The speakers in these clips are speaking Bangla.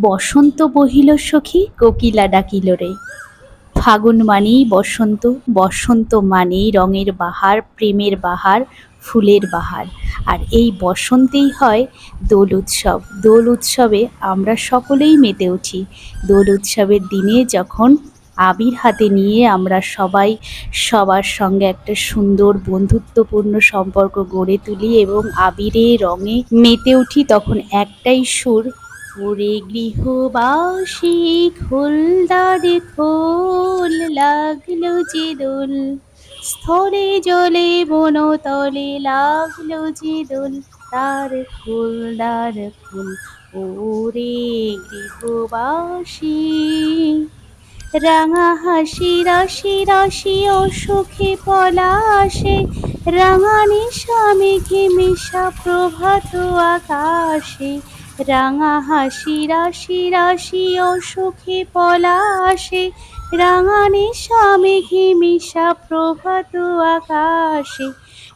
বসন্ত বহিল সখী কোকিলা ডাকিল রে। ফাগুন মানেই বসন্ত, বসন্ত মানেই রঙের বাহার, প্রেমের বাহার, ফুলের বাহার। আর এই বসন্তেই হয় দোল উৎসব। দোল উৎসবে আমরা সকলেই মেতে উঠি। দোল উৎসবের দিনে যখন আবির হাতে নিয়ে আমরা সবাই সবার সঙ্গে একটা সুন্দর বন্ধুত্বপূর্ণ সম্পর্ক গড়ে তুলি এবং আবিরে রঙে মেতে উঠি, তখন একটাই সুর, ওরে গৃহবাসী খোল দ্বার খোল, লাগলো যে দোল, স্থলে জলে বনতলে লাগলো যে দোল, দ্বার খোল দ্বার খোল, ওরে গৃহবাসী। রাঙা হাসি রাশি রাশি অসুখে পলাশে, রাঙা নিশা মেঘে মেশা প্রভাত আকাশে। রাঙা হাসি রাশি রাশি অসুখে পলাশে, রাঙা নিশা মেঘে মেশা প্রভাত আকাশে।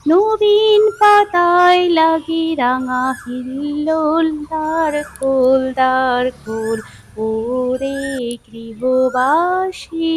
নবীন পাতায় লাগে রাঙা হিল্লোল, দ্বার খোল দ্বার খোল, ওরে গৃহবাসী।